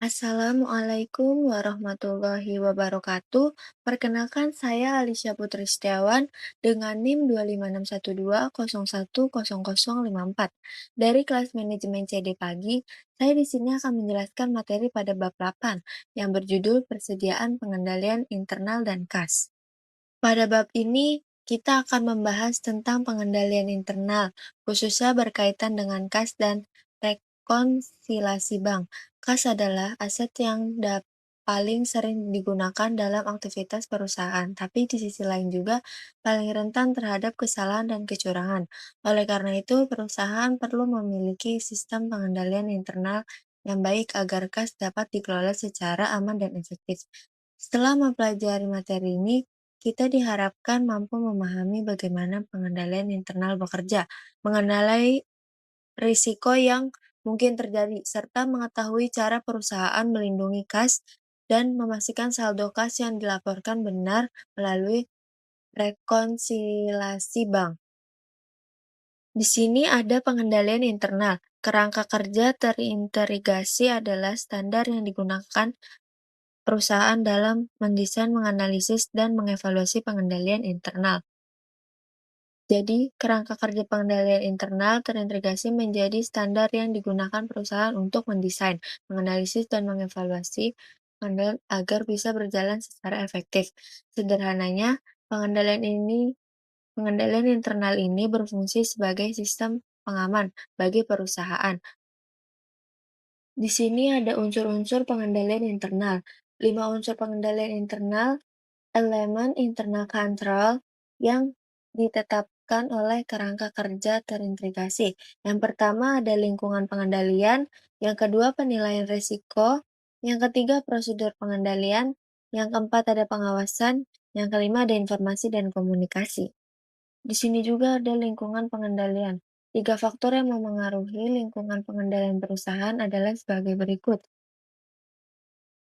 Assalamualaikum warahmatullahi wabarakatuh. Perkenalkan saya Alisya Putri Setiawan dengan NIM 25612010054 dari kelas manajemen CD pagi. Saya di sini akan menjelaskan materi pada bab 8 yang berjudul persediaan pengendalian internal dan kas. Pada bab ini, kita akan membahas tentang pengendalian internal, khususnya berkaitan dengan kas dan rekonsilasi bank. Kas adalah aset yang paling sering digunakan dalam aktivitas perusahaan, tapi di sisi lain juga paling rentan terhadap kesalahan dan kecurangan. Oleh karena itu, perusahaan perlu memiliki sistem pengendalian internal yang baik agar kas dapat dikelola secara aman dan efektif. Setelah mempelajari materi ini, kita diharapkan mampu memahami bagaimana pengendalian internal bekerja, mengenali risiko yang mungkin terjadi, serta mengetahui cara perusahaan melindungi kas dan memastikan saldo kas yang dilaporkan benar melalui rekonsilasi bank. Di sini ada pengendalian internal. Kerangka kerja terintegrasi adalah standar yang digunakan perusahaan dalam mendesain, menganalisis, dan mengevaluasi pengendalian internal. Jadi, kerangka kerja pengendalian internal terintegrasi menjadi standar yang digunakan perusahaan untuk mendesain, menganalisis, dan mengevaluasi pengendalian agar bisa berjalan secara efektif. Sederhananya, pengendalian internal ini berfungsi sebagai sistem pengaman bagi perusahaan. Di sini ada unsur-unsur pengendalian internal. 5 unsur pengendalian internal, elemen internal control yang ditetapkan oleh kerangka kerja terintegrasi. Yang pertama ada lingkungan pengendalian, yang kedua penilaian risiko, yang ketiga prosedur pengendalian, yang keempat ada pengawasan, yang kelima ada informasi dan komunikasi. Di sini juga ada lingkungan pengendalian. 3 faktor yang memengaruhi lingkungan pengendalian perusahaan adalah sebagai berikut.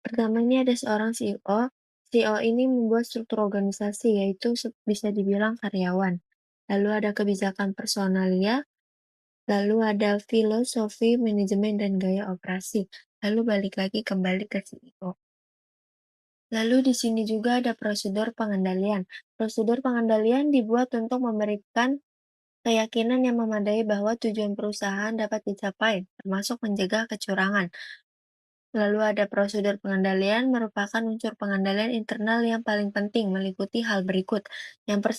Pertamanya ada seorang CEO. CEO ini membuat struktur organisasi, yaitu bisa dibilang karyawan. Lalu ada kebijakan personalia, lalu ada filosofi manajemen dan gaya operasi. Lalu balik lagi kembali ke CEO. Lalu di sini juga ada prosedur pengendalian. Prosedur pengendalian dibuat untuk memberikan keyakinan yang memadai bahwa tujuan perusahaan dapat dicapai, termasuk mencegah kecurangan. Lalu ada prosedur pengendalian merupakan unsur pengendalian internal yang paling penting meliputi hal berikut. Yang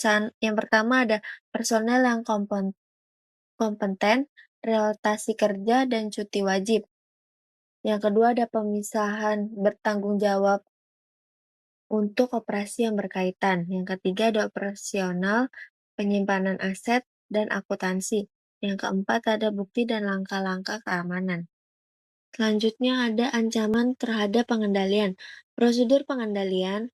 pertama ada personel yang kompeten, rotasi kerja, dan cuti wajib. Yang kedua ada pemisahan bertanggung jawab untuk operasi yang berkaitan. Yang ketiga ada operasional, penyimpanan aset, dan akuntansi. Yang keempat ada bukti dan langkah-langkah keamanan. Selanjutnya ada ancaman terhadap pengendalian. Prosedur pengendalian,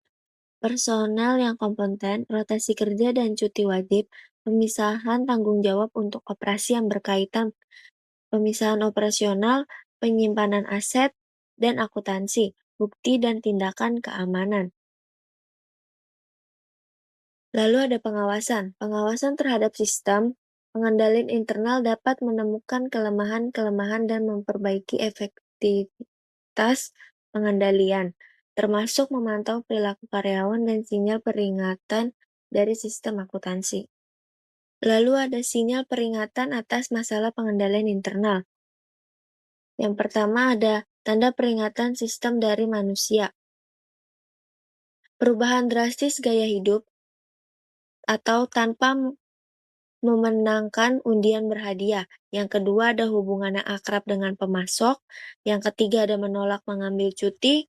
personel yang kompeten, rotasi kerja dan cuti wajib, pemisahan tanggung jawab untuk operasi yang berkaitan, pemisahan operasional, penyimpanan aset, dan akuntansi, bukti dan tindakan keamanan. Lalu ada pengawasan. Pengawasan terhadap sistem pengendalian internal dapat menemukan kelemahan-kelemahan dan memperbaiki efektivitas pengendalian, termasuk memantau perilaku karyawan dan sinyal peringatan dari sistem akuntansi. Lalu ada sinyal peringatan atas masalah pengendalian internal. Yang pertama ada tanda peringatan sistem dari manusia. Perubahan drastis gaya hidup atau tanpa memenangkan undian berhadiah. Yang kedua ada hubungan yang akrab dengan pemasok. Yang ketiga ada menolak mengambil cuti.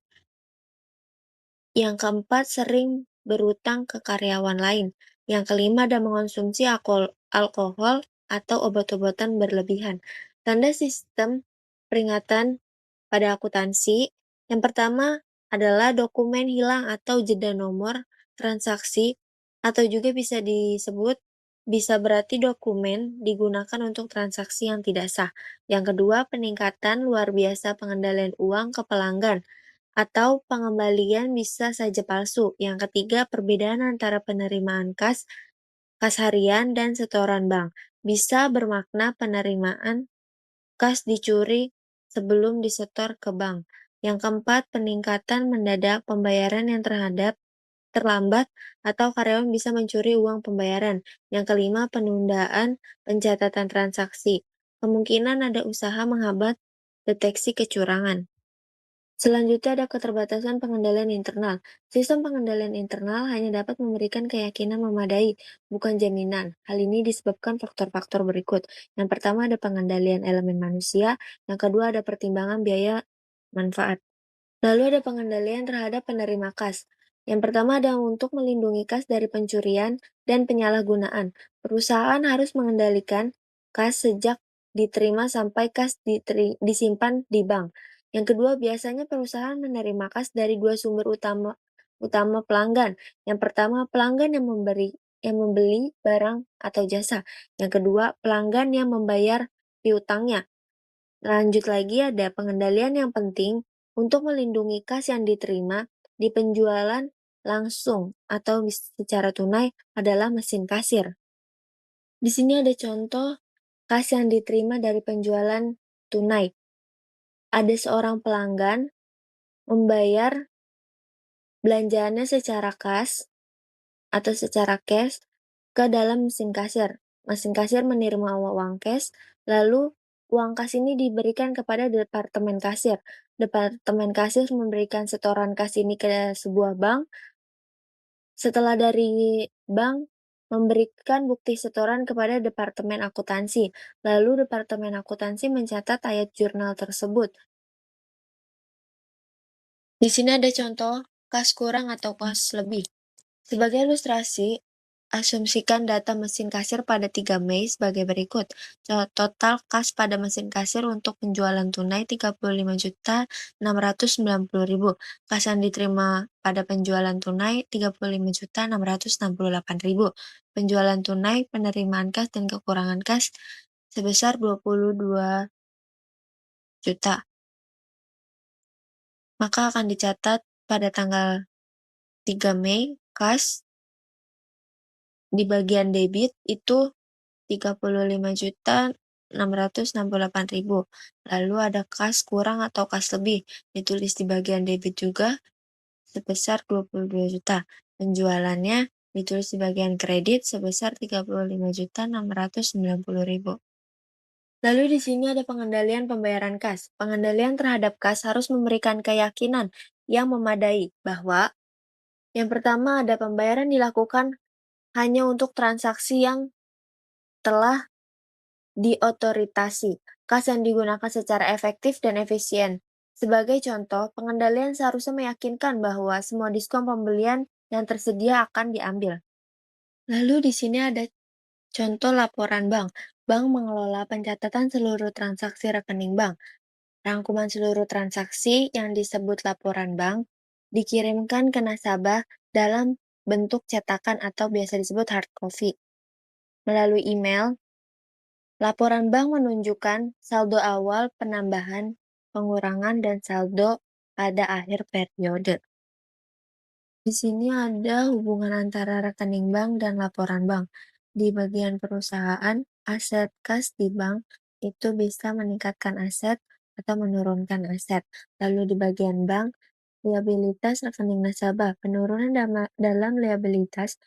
Yang keempat sering berutang ke karyawan lain. Yang kelima ada mengonsumsi alkohol atau obat-obatan berlebihan. Tanda sistem peringatan pada akuntansi. Yang pertama adalah dokumen hilang atau jeda nomor transaksi, atau juga bisa berarti dokumen digunakan untuk transaksi yang tidak sah. Yang kedua, peningkatan luar biasa pengendalian uang ke pelanggan atau pengembalian bisa saja palsu. Yang ketiga, perbedaan antara penerimaan kas harian, dan setoran bank. Bisa bermakna penerimaan kas dicuri sebelum disetor ke bank. Yang keempat, peningkatan mendadak pembayaran yang terlambat atau karyawan bisa mencuri uang pembayaran. Yang kelima, penundaan pencatatan transaksi. Kemungkinan ada usaha menghambat deteksi kecurangan. Selanjutnya ada keterbatasan pengendalian internal. Sistem pengendalian internal hanya dapat memberikan keyakinan memadai, bukan jaminan. Hal ini disebabkan faktor-faktor berikut. Yang pertama ada pengendalian elemen manusia, yang kedua ada pertimbangan biaya manfaat. Lalu ada pengendalian terhadap penerima kas. Yang pertama ada untuk melindungi kas dari pencurian dan penyalahgunaan. Perusahaan harus mengendalikan kas sejak diterima sampai kas disimpan di bank. Yang kedua, biasanya perusahaan menerima kas dari dua sumber utama pelanggan. Yang pertama, pelanggan yang membeli barang atau jasa. Yang kedua, pelanggan yang membayar piutangnya. Lanjut lagi ada pengendalian yang penting untuk melindungi kas yang diterima di penjualan langsung atau secara tunai adalah mesin kasir. Di sini ada contoh kas yang diterima dari penjualan tunai. Ada seorang pelanggan membayar belanjaannya secara kas atau secara cash ke dalam mesin kasir. Mesin kasir menerima uang cash, lalu uang kas ini diberikan kepada departemen kasir. Departemen kasir memberikan setoran kas ini ke sebuah bank. Setelah dari bank memberikan bukti setoran kepada departemen akuntansi. Lalu departemen akuntansi mencatat ayat jurnal tersebut. Di sini ada contoh kas kurang atau kas lebih. Sebagai ilustrasi, asumsikan data mesin kasir pada 3 Mei sebagai berikut. Total kas pada mesin kasir untuk penjualan tunai 35.690.000. Kas yang diterima pada penjualan tunai 35.668.000. Penjualan tunai, penerimaan kas dan kekurangan kas sebesar 22 juta. Maka akan dicatat pada tanggal 3 Mei kas di bagian debit itu 35.668.000. Lalu ada kas kurang atau kas lebih, ditulis di bagian debit juga sebesar 22 juta. Penjualannya ditulis di bagian kredit sebesar 35.690.000. Lalu di sini ada pengendalian pembayaran kas. Pengendalian terhadap kas harus memberikan keyakinan yang memadai bahwa yang pertama ada pembayaran dilakukan hanya untuk transaksi yang telah diotoritasi, kas yang digunakan secara efektif dan efisien. Sebagai contoh, pengendalian seharusnya meyakinkan bahwa semua diskon pembelian yang tersedia akan diambil. Lalu di sini ada contoh laporan bank. Bank mengelola pencatatan seluruh transaksi rekening bank. Rangkuman seluruh transaksi yang disebut laporan bank dikirimkan ke nasabah dalam bentuk cetakan atau biasa disebut hard copy. Melalui email, laporan bank menunjukkan saldo awal, penambahan, pengurangan, dan saldo pada akhir periode. Di sini ada hubungan antara rekening bank dan laporan bank. Di bagian perusahaan, aset kas di bank itu bisa meningkatkan aset atau menurunkan aset. Lalu di bagian bank, liabilitas rekening nasabah. Penurunan dalam liabilitas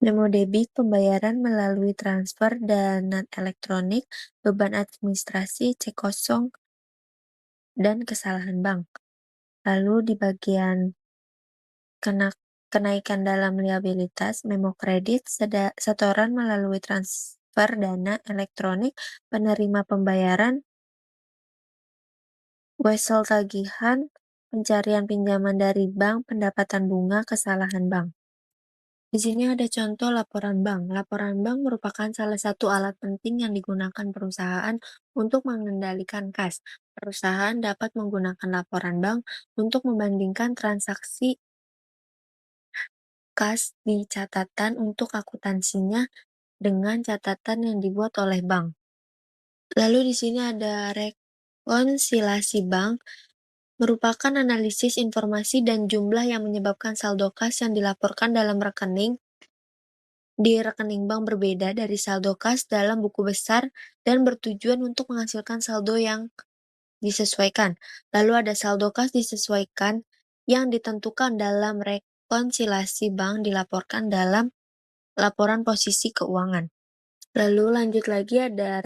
memo debit, pembayaran melalui transfer dana elektronik, beban administrasi, cek kosong, dan kesalahan bank. Lalu di bagian kenaikan dalam liabilitas, memo kredit, setoran melalui transfer dana elektronik, penerima pembayaran, wesel tagihan, pencarian pinjaman dari bank, pendapatan bunga, kesalahan bank. Di sini ada contoh laporan bank. Laporan bank merupakan salah satu alat penting yang digunakan perusahaan untuk mengendalikan kas. Perusahaan dapat menggunakan laporan bank untuk membandingkan transaksi kas di catatan untuk akuntansinya dengan catatan yang dibuat oleh bank. Lalu di sini ada rekonsiliasi bank, merupakan analisis informasi dan jumlah yang menyebabkan saldo kas yang dilaporkan dalam rekening di rekening bank berbeda dari saldo kas dalam buku besar dan bertujuan untuk menghasilkan saldo yang disesuaikan. Lalu ada saldo kas disesuaikan yang ditentukan dalam rekonsiliasi bank dilaporkan dalam laporan posisi keuangan. Lalu lanjut lagi ada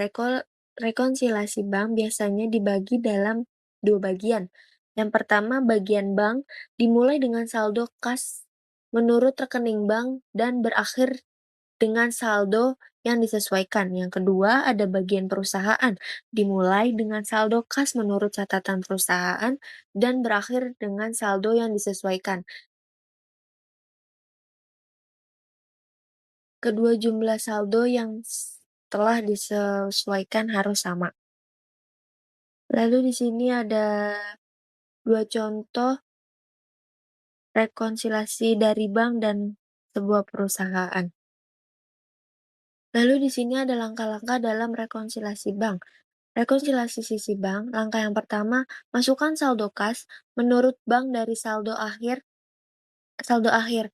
rekonsiliasi bank biasanya dibagi dalam dua bagian. Yang pertama, bagian bank dimulai dengan saldo kas menurut rekening bank dan berakhir dengan saldo yang disesuaikan. Yang kedua, ada bagian perusahaan dimulai dengan saldo kas menurut catatan perusahaan dan berakhir dengan saldo yang disesuaikan. Kedua jumlah saldo yang telah disesuaikan harus sama. Lalu di sini ada dua contoh rekonsiliasi dari bank dan sebuah perusahaan. Lalu di sini ada langkah-langkah dalam rekonsiliasi bank. Rekonsiliasi sisi bank, langkah yang pertama, masukkan saldo kas menurut bank dari saldo akhir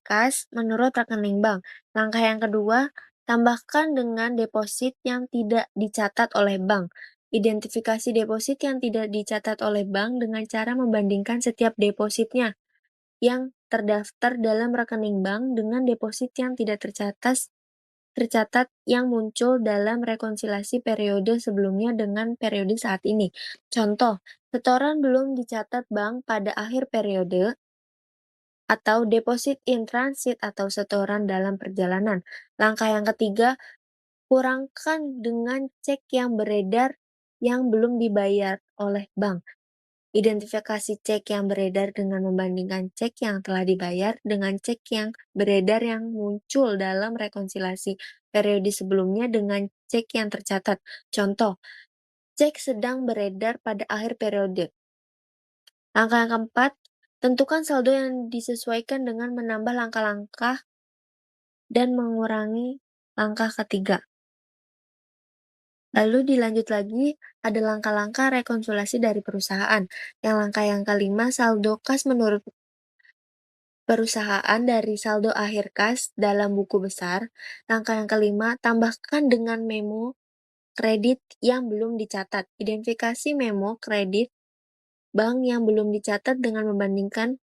kas menurut rekening bank. Langkah yang kedua, tambahkan dengan deposit yang tidak dicatat oleh bank. Identifikasi deposit yang tidak dicatat oleh bank dengan cara membandingkan setiap depositnya yang terdaftar dalam rekening bank dengan deposit yang tidak tercatat yang muncul dalam rekonsiliasi periode sebelumnya dengan periode saat ini. Contoh, setoran belum dicatat bank pada akhir periode atau deposit in transit atau setoran dalam perjalanan. Langkah yang ketiga, kurangkan dengan cek yang beredar yang belum dibayar oleh bank. Identifikasi cek yang beredar dengan membandingkan cek yang telah dibayar dengan cek yang beredar yang muncul dalam rekonsiliasi periode sebelumnya dengan cek yang tercatat. Contoh, cek sedang beredar pada akhir periode. Langkah yang keempat, tentukan saldo yang disesuaikan dengan menambah langkah-langkah dan mengurangi langkah ketiga. Lalu dilanjut lagi, ada langkah-langkah rekonsiliasi dari perusahaan. Yang langkah yang kelima, saldo kas menurut perusahaan dari saldo akhir kas dalam buku besar. Langkah yang kelima, tambahkan dengan memo kredit yang belum dicatat. Identifikasi memo kredit bank yang belum dicatat dengan membandingkan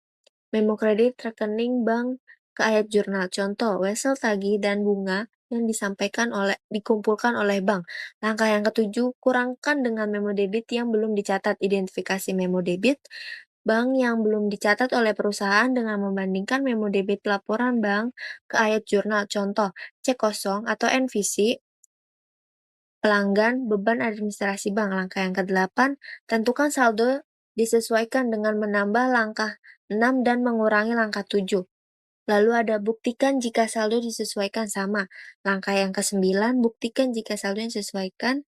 memo kredit rekening bank ke ayat jurnal. Contoh, wesel tagih dan bunga yang dikumpulkan oleh bank. Langkah yang ketujuh, kurangkan dengan memo debit yang belum dicatat. Identifikasi memo debit bank yang belum dicatat oleh perusahaan dengan membandingkan memo debit laporan bank ke ayat jurnal. Contoh, cek kosong atau NVC pelanggan beban administrasi bank. Langkah yang kedelapan, tentukan saldo disesuaikan dengan menambah langkah 6 dan mengurangi langkah 7. Lalu ada buktikan jika saldo disesuaikan sama. Langkah yang kesembilan, buktikan jika saldo yang disesuaikan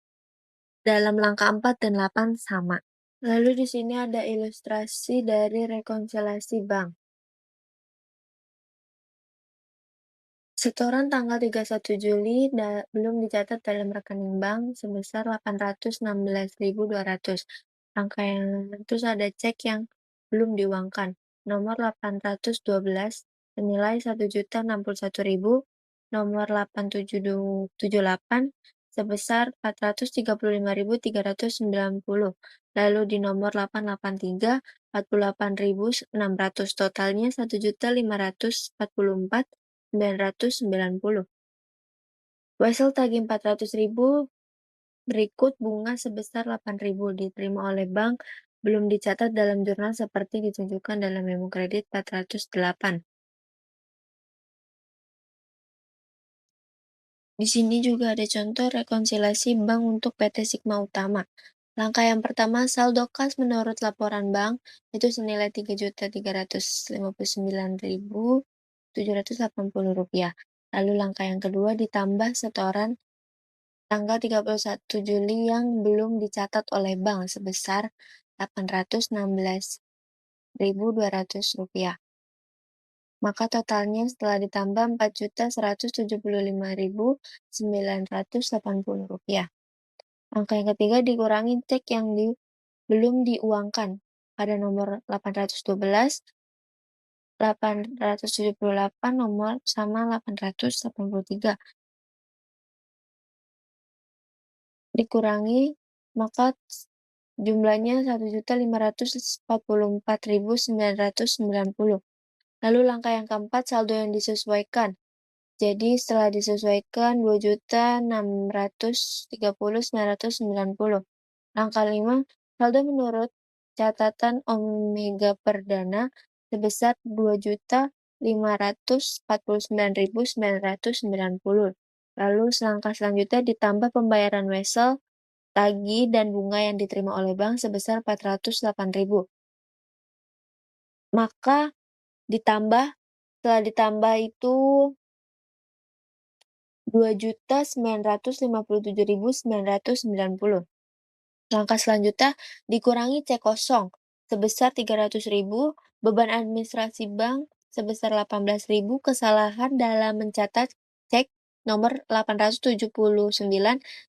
dalam langkah 4 dan 8 sama. Lalu di sini ada ilustrasi dari rekonsiliasi bank. Setoran tanggal 31 Juli belum dicatat dalam rekening bank sebesar 816.200. Terus ada cek yang belum diuangkan. Nomor 812 senilai 1.061.000, nomor 8778 sebesar 435.390. Lalu di nomor 883 48.600, totalnya 1.544.990. Wesel tagih 400.000, berikut bunga sebesar 8.000 diterima oleh bank belum dicatat dalam jurnal seperti ditunjukkan dalam memo kredit 408. Di sini juga ada contoh rekonsiliasi bank untuk PT Sigma Utama. Langkah yang pertama, saldo kas menurut laporan bank itu senilai Rp3.359.780. Lalu langkah yang kedua, ditambah setoran tanggal 31 Juli yang belum dicatat oleh bank sebesar Rp816.200. Maka totalnya setelah ditambah Rp4.175.980. Angka yang ketiga dikurangi cek yang belum diuangkan pada nomor 812, 878 nomor sama 883. Dikurangi, maka jumlahnya 1.544.990. Lalu langkah yang keempat, saldo yang disesuaikan. Jadi setelah disesuaikan 2.630.990. Langkah 5, saldo menurut catatan Omega Perdana sebesar 2.549.990. Lalu selangkah selanjutnya ditambah pembayaran wesel, tagih, dan bunga yang diterima oleh bank sebesar 408.000. Maka setelah ditambah itu 2.957.990. Langkah selanjutnya dikurangi cek kosong sebesar 300.000, beban administrasi bank sebesar 18.000, kesalahan dalam mencatat cek nomor 879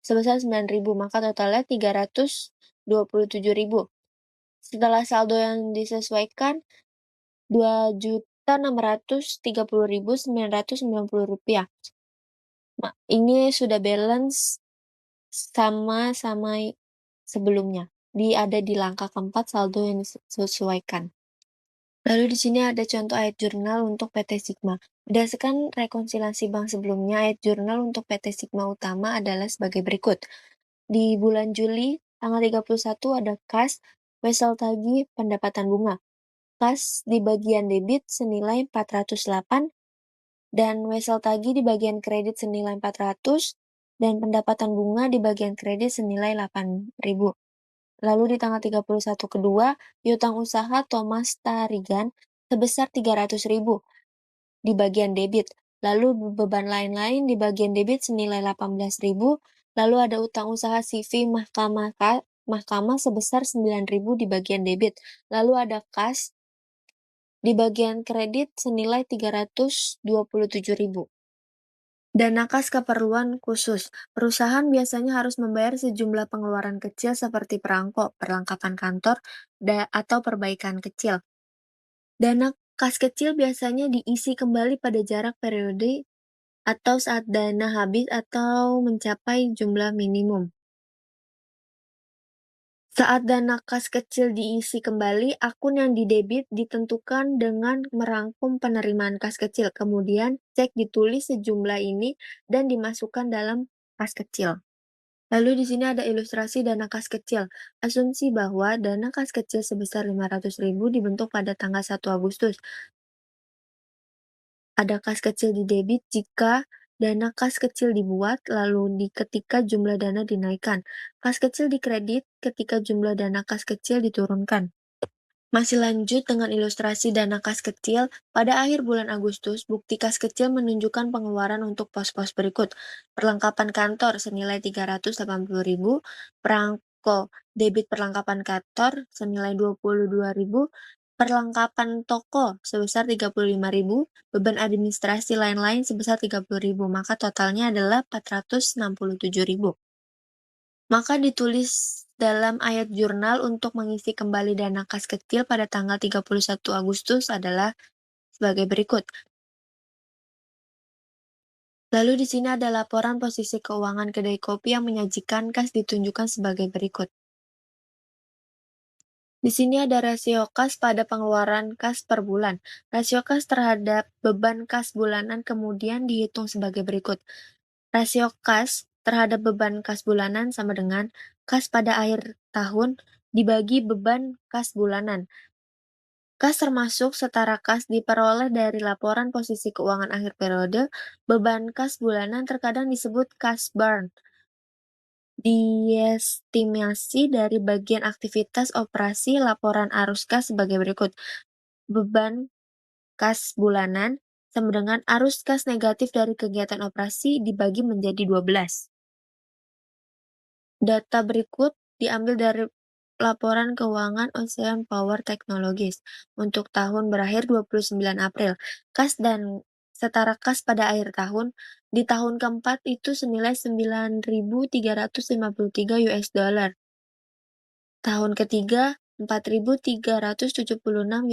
sebesar 9.000, maka totalnya 327.000. Setelah saldo yang disesuaikan Rp2.630.990. Ini sudah balance sama sebelumnya. Ada di langkah keempat saldo yang disesuaikan. Lalu di sini ada contoh ayat jurnal untuk PT Sigma. Berdasarkan rekonsiliasi bank sebelumnya, ayat jurnal untuk PT Sigma Utama adalah sebagai berikut. Di bulan Juli, tanggal 31 ada kas, wesel tagih, pendapatan bunga. Kas di bagian debit senilai 408, dan wesel tagih di bagian kredit senilai 400, dan pendapatan bunga di bagian kredit senilai 8.000. Lalu di tanggal 31 kedua, piutang usaha Thomas Tarigan sebesar 300.000 di bagian debit. Lalu beban lain-lain di bagian debit senilai 18.000. Lalu ada utang usaha CV Mahkamah sebesar 9.000 di bagian debit. Lalu ada kas di bagian kredit senilai 327.000. Dana kas keperluan khusus. Perusahaan biasanya harus membayar sejumlah pengeluaran kecil seperti perangko, perlengkapan kantor, atau perbaikan kecil. Dana kas kecil biasanya diisi kembali pada jarak periode atau saat dana habis atau mencapai jumlah minimum. Saat dana kas kecil diisi kembali, akun yang didebit ditentukan dengan merangkum penerimaan kas kecil. Kemudian, cek ditulis sejumlah ini dan dimasukkan dalam kas kecil. Lalu di sini ada ilustrasi dana kas kecil. Asumsi bahwa dana kas kecil sebesar 500.000 dibentuk pada tanggal 1 Agustus. Ada kas kecil di debit jika dana kas kecil dibuat, lalu ketika jumlah dana dinaikkan. Kas kecil di kredit ketika jumlah dana kas kecil diturunkan. Masih lanjut dengan ilustrasi dana kas kecil, pada akhir bulan Agustus, bukti kas kecil menunjukkan pengeluaran untuk pos-pos berikut. Perlengkapan kantor senilai 380.000, perangko debit perlengkapan kantor senilai 22.000, perlengkapan toko sebesar 35.000, beban administrasi lain-lain sebesar 30.000, maka totalnya adalah 467.000. Maka ditulis dalam ayat jurnal untuk mengisi kembali dana kas kecil pada tanggal 31 Agustus adalah sebagai berikut. Lalu di sini ada laporan posisi keuangan kedai kopi yang menyajikan kas ditunjukkan sebagai berikut. Di sini ada rasio kas pada pengeluaran kas per bulan. Rasio kas terhadap beban kas bulanan kemudian dihitung sebagai berikut. Rasio kas terhadap beban kas bulanan sama dengan kas pada akhir tahun dibagi beban kas bulanan. Kas termasuk setara kas diperoleh dari laporan posisi keuangan akhir periode. Beban kas bulanan terkadang disebut kas burn. Diestimasi dari bagian aktivitas operasi laporan arus kas sebagai berikut. Beban kas bulanan sama dengan arus kas negatif dari kegiatan operasi dibagi menjadi 12. Data berikut diambil dari laporan keuangan Ocean Power Technologies untuk tahun berakhir 29 April. Kas dan setara kas pada akhir tahun, di tahun keempat itu senilai 9.353 US dollar. Tahun ketiga 4.376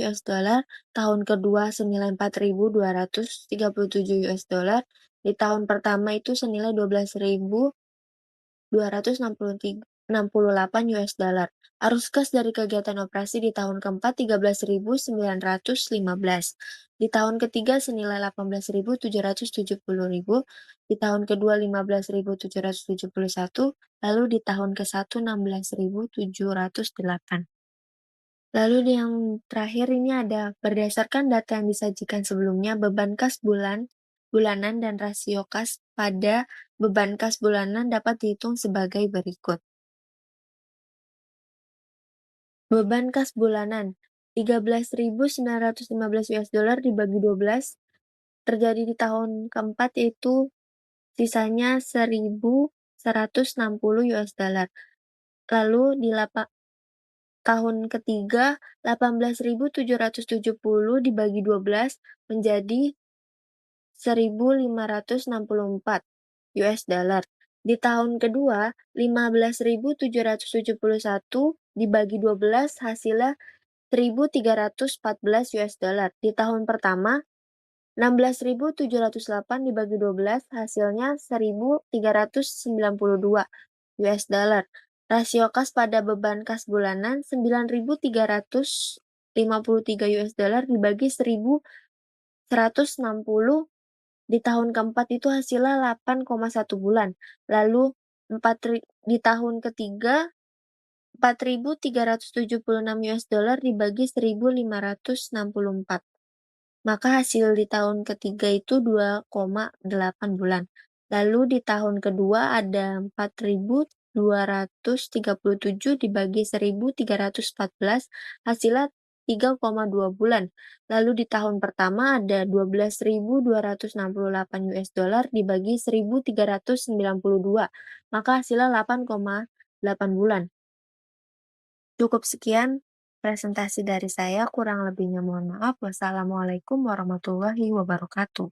US dollar, tahun kedua senilai 4.237 US dollar, di tahun pertama itu senilai 12.263 US$68. Arus kas dari kegiatan operasi di tahun keempat 13.915. Di tahun ketiga senilai 18.770.000. Di tahun kedua 15.771. Lalu di tahun ke-1 16.708. Lalu yang terakhir ini ada, berdasarkan data yang disajikan sebelumnya, beban kas bulanan dan rasio kas pada beban kas bulanan dapat dihitung sebagai berikut. Beban kas bulanan, US$13.915 dibagi 12, terjadi di tahun keempat yaitu sisanya US$1.160. Lalu di tahun ketiga, 18.770 dibagi 12 menjadi US$1.564. Di tahun kedua, 15.771 dibagi 12 hasilnya US$1.314. Di tahun pertama, 16.708 dibagi 12 hasilnya US$1.392. Rasio kas pada beban kas bulanan US$9.353 dibagi 1.160 di tahun keempat itu hasilnya 8,1 bulan. Lalu di tahun ketiga US$4.376 dibagi 1.564. Maka hasil di tahun ketiga itu 2,8 bulan. Lalu di tahun kedua ada 4.237 dibagi 1.314, hasilnya 3,2 bulan. Lalu di tahun pertama ada US$12.268 dibagi 1.392, maka hasilnya 8,8 bulan. Cukup sekian presentasi dari saya, kurang lebihnya mohon maaf. Wassalamualaikum warahmatullahi wabarakatuh.